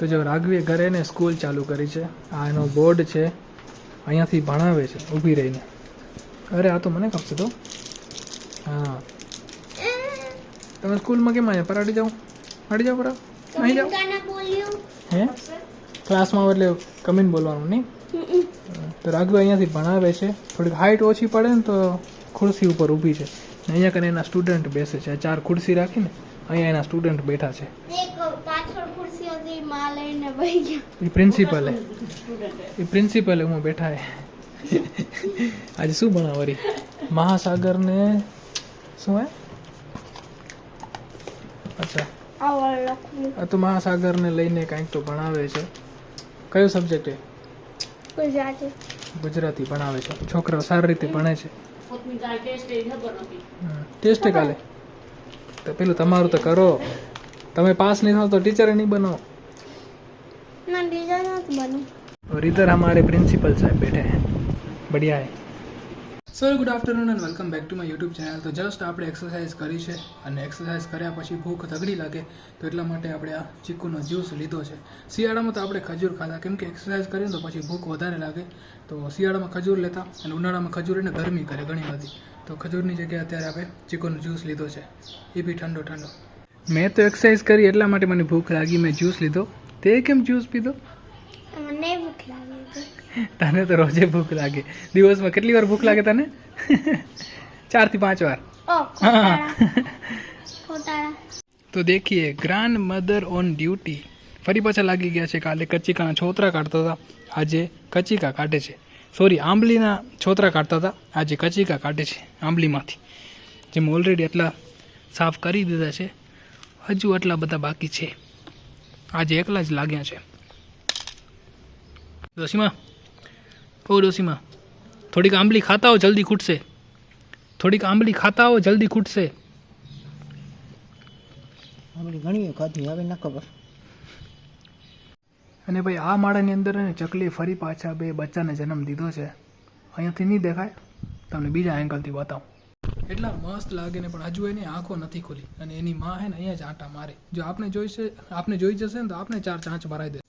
તો જો રાઘવીએ ઘરે ને સ્કૂલ ચાલુ કરી છે. આ એનો બોર્ડ છે, અહીંયાથી ભણાવે છે ઊભી રહીને. અરે આ તો મને ખપશે તો. હા તમે સ્કૂલમાં કેમ આવ્યા? પરાડી જાઓ, હાડી જાઓ, પરા અહીં જાઓ. હે ક્લાસમાં એટલે કમીને બોલવાનું નહીં. તો રાઘવી અહીંયાથી ભણાવે છે. થોડીક હાઇટ ઓછી પડે ને તો ખુરશી ઉપર ઊભી છે. અહીંયા કને એના સ્ટુડન્ટ બેસે છે. 4 ખુરશી રાખીને અહીંયા એના સ્ટુડન્ટ બેઠા છે. પ્રિન્સિપલે હું બેઠા હે. આજે શું ભણાવરી? મહાસાગર ને શું હે? અચ્છા આ તો મહાસાગર ને લઈને કંઈક તો ભણાવે છે. કયો સબ્જેક્ટ છે? ગુજરાતી ભણાવે છે. છોકરાઓ સારી રીતે ભણે છે. ટેસ્ટ કાલે તો પેલું તમારું તો કરો. તમે પાસ नहीं हो तो टीचर नहीं बनो. मैं टीचर नहीं बनूं. और इधर हमारे प्रिंसिपल साहब बैठे हैं. बढ़िया है. સો good afternoon and welcome back to my YouTube channel. તો જસ્ટ આપણે એક્સરસાઇઝ કરી છે અને એક્સરસાઇઝ કર્યા પછી ભૂખ તગડી લાગે તો એટલા માટે આપણે આ ચીકુનો જ્યુસ લીધો છે. શિયાળામાં તો આપણે ખજૂર ખાતા, કેમ કે એક્સરસાઇઝ કરીએ તો પછી ભૂખ વધારે લાગે. તો શિયાળામાં ખજૂર લેતા અને ઉનાળામાં ખજૂર એને ગરમી કરે ઘણી બધી. તો ખજૂરની જગ્યાએ અત્યારે આપણે ચીકુનો જ્યુસ લીધો છે, એ બી ઠંડો ઠંડો. મેં તો એક્સરસાઇઝ કરી એટલા માટે મને ભૂખ લાગી, મેં જ્યુસ લીધો. તે કેમ જ્યુસ પીધો? મને ભૂખ લાગી. તને તો રોજે ભૂખ લાગે. દિવસમાં કેટલી વાર ભૂખ લાગે તને? 4 થી 5 વાર. તો દેખીએ ગ્રાન્ડ મધર ઓન ડ્યુટી. ફરી પાછા લાગી ગયા છે. કાલે કચીકાના છોતરા કાઢતા હતા, આજે કચીકા કાઢે છે. સોરી, આંબલીના છોતરા કાઢતા હતા, આજે કચીકા કાઢે છે આંબલીમાંથી. જેમ ઓલરેડી એટલા સાફ કરી દીધા છે, હજુ આટલા બધા બાકી છે. આજે એકલા જ લાગ્યા છે. ડોસીમાં, ઓ ડોસીમાં, થોડીક આંબલી ખાતા હો, જલ્દી ખૂટશે. થોડીક આંબલી ખાતા હો, જલ્દી ખૂટશે. આંબલી ઘણી ખાધી, હવે ના ખબર. અને ભાઈ આ માળાની અંદર ચકલી ફરી પાછા 2 બચ્ચાને જન્મ દીધો છે. અહીંયાથી નહીં દેખાય, તમને બીજા એંગલથી બતાવું. એટલા મસ્ત લાગે ને, પણ હજુ એની આંખો નથી ખુલી અને એની માં હે ને અહીંયા જ આંટા મારે. જો આપને જોઈ જશે ને તો આપણે 4 ચાંચ ભરાઈ દે.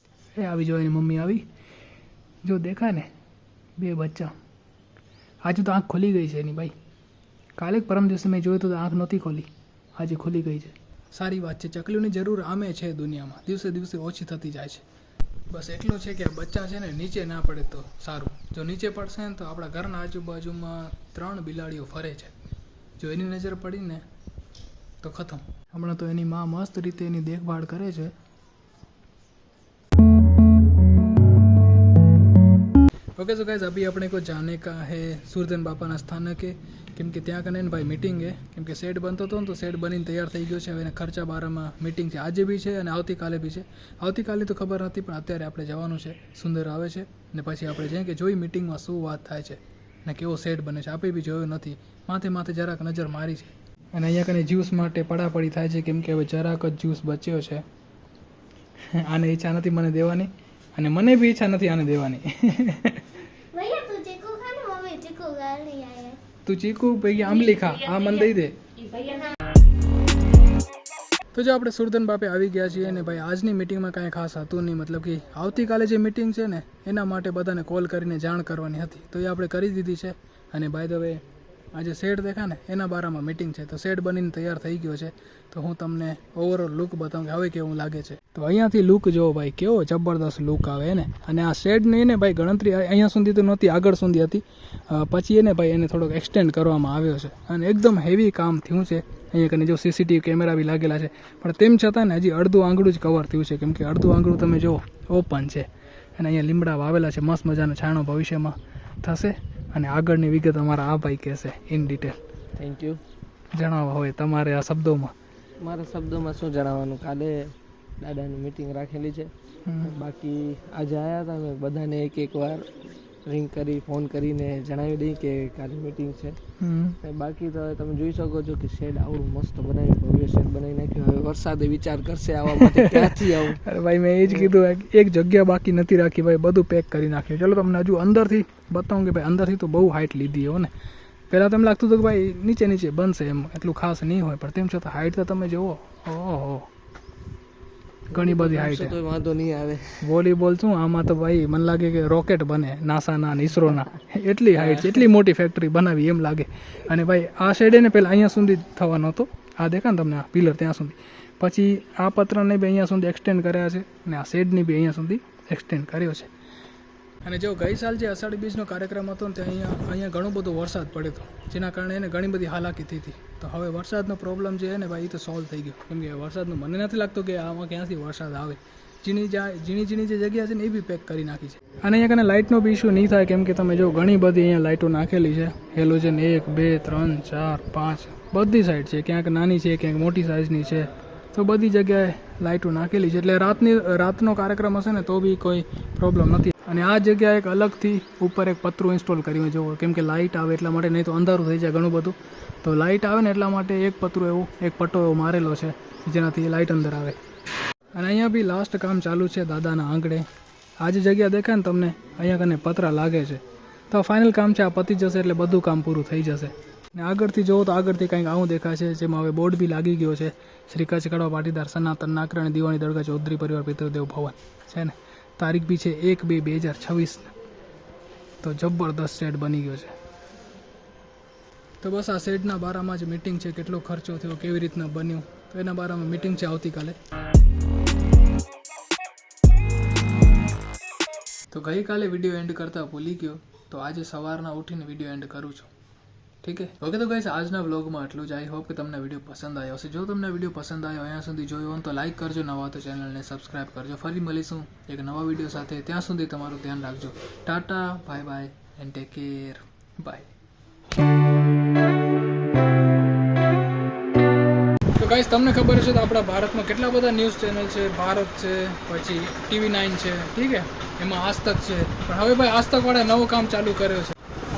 એ આવી જો, એની મમ્મી આવી. જો દેખાય ને 2 બચ્ચા. આજે તો આંખ ખુલી ગઈ છે એની ભાઈ. કાલે પરમ દિવસે મેં જોયું તો આંખ નહોતી ખોલી, આજે ખુલી ગઈ છે. સારી વાત છે. ચકલીઓની જરૂર આમે છે દુનિયામાં, દિવસે દિવસે ઓછી થતી જાય છે. બસ એટલું છે કે આ બચ્ચા છે ને નીચે ના પડે તો સારું. જો નીચે પડશે ને તો આપણા ઘરના આજુબાજુમાં 3 બિલાડીઓ ફરે છે. જો એની નજર પડી ને તો ખતમ. હમણાં તો એની માં મસ્ત રીતે એની દેખભાળ કરે છે. ओके सो गाइस, अभी अपने को जाने का है सूरधन बापाના સ્થાનકે, કેમ કે ત્યાં કને ભાઈ મીટિંગ છે. કેમ કે સેટ બનતો હતો ને તો સેટ બનીને તૈયાર થઈ ગયો છે. હવે એને ખર્ચા બારામાં મીટિંગ છે, આજે બી છે અને આવતીકાલે બી છે. આવતીકાલે તો ખબર નથી, પણ અત્યારે આપણે જવાનું છે. સુંદર આવે છે ને પછી આપણે જઈએ કે જોઈ મીટિંગમાં શું વાત થાય છે ને કેવો સેટ બને છે. આપણે બી જોયું નથી, માથે જરાક નજર મારી છે. અને અહીંયા કને જ્યુસ માટે પડાપડી થાય છે, કેમ કે હવે જરાક જ જ્યુસ બચ્યો છે. આને ઈચ્છા નથી મને દેવાની અને મને બી ઈચ્છા નથી આને દેવાની. તું ચીકુ ભાઈ આંબલી ખા, આ મને દઈ દે. તો જો આપણે સુરધન બાપે આવી ગયા છીએ અને ભાઈ આજની મિટિંગમાં કાંઈ ખાસ હતું નહીં. મતલબ કે આવતીકાલે જે મિટિંગ છે ને એના માટે બધાને કોલ કરીને જાણ કરવાની હતી, તો એ આપણે કરી દીધી છે. અને બાય ધ વે આજે શેડ દેખા ને એના બારામાં મિટિંગ છે, તો શેડ બનીને તૈયાર થઈ ગયો છે. તો હું તમને ઓવરઓલ લુક બતાવું કે હવે કેવું લાગે છે. તો અહીંયાથી લુક જોવો ભાઈ, કેવો જબરદસ્ત લુક આવે ને. અને આ શેડની એને ભાઈ ગણતરી અહીંયા સુધી તો નહોતી, આગળ સુધી હતી. પછી એને ભાઈ એને થોડોક એક્સટેન્ડ કરવામાં આવ્યો છે અને એકદમ હેવી કામ થયું છે. અહીંયા કને જો સીસીટીવી કેમેરા બી લાગેલા છે, પણ તેમ છતાં ને હજી અડધું આંગળું જ કવર થયું છે, કેમ કે અડધું આંગળું તમે જો ઓપન છે. અને અહીંયા લીમડા વાવેલા છે, મસ્ત મજાનો છાણો ભવિષ્યમાં થશે. અને આગળની વિગત અમારા આ ભાઈ કહેશે ઇન ડિટેલ. Thank you. જણાવવા હોય તમારે આ શબ્દોમાં. મારા શબ્દોમાં શું જણાવવાનું, કાલે દાદાની મિટિંગ રાખેલી છે. બાકી આજે આવ્યા હતા, મેં બધાને એક વાર રિંગ કરી ફોન કરીને જણાવી દઈ કે કાલે મિટિંગ છે. બાકી તો તમે જોઈ શકો છો કે શેડ આવડું મસ્ત બનાવી, ભવ્ય શેડ બનાવી નાખ્યું. હવે વરસાદે વિચાર કરશે આવવા માટે ક્યાંથી આવું. અરે ભાઈ મેં એ જ કીધું, એક જગ્યા બાકી નથી રાખી ભાઈ, બધું પેક કરી નાખ્યું. ચલો તમને હજુ અંદરથી બતાવું કે ભાઈ અંદરથી તો બહુ હાઇટ લીધી હો ને. પહેલાં તો એમ લાગતું હતું કે ભાઈ નીચે બનશે, એમ એટલું ખાસ નહીં હોય, પણ તેમ છતાં હાઇટ તો તમે જુઓ. ઓહો ઘણી બધી હાઈટ તો વાંધો નહીં આવે. વોલીબોલ શું આમાં તો ભાઈ મને લાગે કે રોકેટ બને નાસાના ને ઈસરોના એટલી હાઈટ છે, એટલી મોટી ફેક્ટરી બનાવી એમ લાગે. અને ભાઈ આ શેડે ને પહેલાં અહીંયા સુધી થવાનો હતો, આ દેખા ને તમને આ પિલર ત્યાં સુધી, પછી આ પત્રને બી અહીંયા સુધી એક્સટેન્ડ કર્યા છે અને આ શેડની બી અહીંયા સુધી એક્સટેન્ડ કર્યો છે. અને જો ગઈ સાલ જે અષાઢી બીજનો કાર્યક્રમ હતો ને ત્યાં અહીંયા ઘણો બધો વરસાદ પડ્યો હતો, જેના કારણે એને ઘણી બધી હાલાકી થઈ હતી. તો હવે વરસાદનો પ્રોબ્લેમ જે છે ને ભાઈ એ તો સોલ્વ થઈ ગયો, કેમ કે વરસાદનું મને નથી લાગતું કે આમાં ક્યાંથી વરસાદ આવે. ઝીણી જે જગ્યા છે ને એ બી પેક કરી નાખી છે. અને અહીંયા કને લાઇટનો બી ઇસ્યુ નહીં થાય, કેમ કે તમે જો ઘણી બધી અહીંયા લાઇટો નાખેલી છે. હેલોજન 1 2 3 4 5 બધી સાઈડ છે, ક્યાંક નાની છે ક્યાંક મોટી સાઇઝની છે, તો બધી જગ્યાએ લાઇટો નાખેલી છે. એટલે રાતનો કાર્યક્રમ હશે ને તો બી કોઈ પ્રોબ્લેમ નથી. અને આ જગ્યાએ એક અલગથી ઉપર એક પતરું ઇન્સ્ટોલ કર્યું જુઓ, કેમ કે લાઇટ આવે એટલા માટે, નહીં તો અંધારું થઈ જાય ઘણું બધું. તો લાઇટ આવે ને એટલા માટે એક પતરું એવું એક પટ્ટો એવો મારેલો છે જેનાથી લાઇટ અંદર આવે. અને અહીંયા બી લાસ્ટ કામ ચાલુ છે દાદાના આંગણે. આ જે જગ્યા દેખાય ને તમને અહીંયા કને પતરા લાગે છે, તો ફાઇનલ કામ છે, આ પતી જશે એટલે બધું કામ પૂરું થઈ જશે. ને આગળથી જોવો તો આગળથી કંઈક આવું દેખાશે, જેમાં હવે બોર્ડ બી લાગી ગયો છે, શ્રી કચ્છ કડવા પાટીદાર સનાતન નાકરાણી દિવાણી દરગાહ ચૌધરી પરિવાર પિતૃદેવ ભવન છે ને. તારીખ બી છે 1/2/2026. તો જબરદસ્ત સેટ બની ગયો છે. તો બસ આ સેટના બારામાં જ મિટિંગ છે, કેટલો ખર્ચો થયો, કેવી રીતના બન્યું, તો એના બારામાં મિટિંગ છે આવતીકાલે. તો ગઈકાલે વિડીયો એન્ડ કરતાં ભૂલી ગયો, તો આજે સવારના ઉઠીને વિડીયો એન્ડ કરું છું. ઠીક છે, ઓકે. તો ગાઈસ આજના વ્લોગમાં એટલું જ. આઈ હોપ કે તમને વિડીયો પસંદ આવ્યો હશે. જો તમને વિડીયો પસંદ આવ્યો અહીંયા સુધી જોયો હોય તો લાઇક કરજો, નવા તો ચેનલને સબસ્ક્રાઇબ કરજો. ફરી મળીશું એક નવા વિડીયો સાથે, ત્યાં સુધી તમારું ધ્યાન રાખજો. Tata, bye bye and take care, bye. તો ગાઈસ તમને ખબર હશે તો આપણા ભારતમાં કેટલા બધા ન્યૂઝ ચેનલ છે. ભારત છે, પછી TV9 છે, ઠીક છે, એમાં આજ તક છે. પણ હવે ભાઈ આજ તક વાળા નવું કામ ચાલુ કર્યો છે.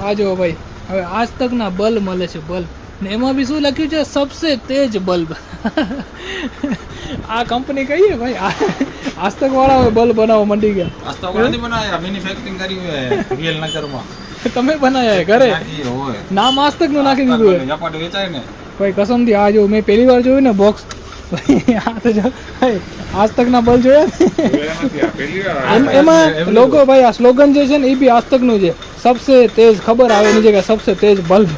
આ જો ભાઈ હવે આજ તકના બલ્બ મળે છે, બલ્બ, ને એમાં બી શું લખ્યું છે, સબસે તેજ બલ્બ. આ કંપની કહીએ ભાઈ, આજ તક વાળા હવે બલ્બ બનાવવા માંડી ગયા. આજ તક વાળા બનાયા, મેન્યુફેક્ચરિંગ કર્યું હે વિયલનગરમાં. તમે બનાયા હે ઘરે? નામ આજ તક નું નાખી દીધું હે. ઝપાટ વેચાય ને ભાઈ કસમથી. આ જો મેં પહેલી વાર જોયું ને બોક્સ, આ તો જો આજ તક ના બલ્બ જોયા એમાં લોકો ભાઈ આ સ્લોગન જે છે ને એ બી આજ તક નું છે, સબસે તેજ. ખબર આવે એની જગ્યાએ સબસે તેજ બલ્બ.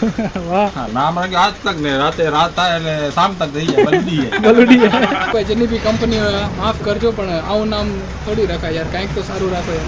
વાહ, નામ રાખી આજ તક ને રાત થાય એટલે શામ તક થઈ જાય બલડી. ભાઈ જેની બી કંપની માફ કરજો, પણ આવું નામ થોડી રખાય યાર, કંઈક તો સારું રાખો યાર.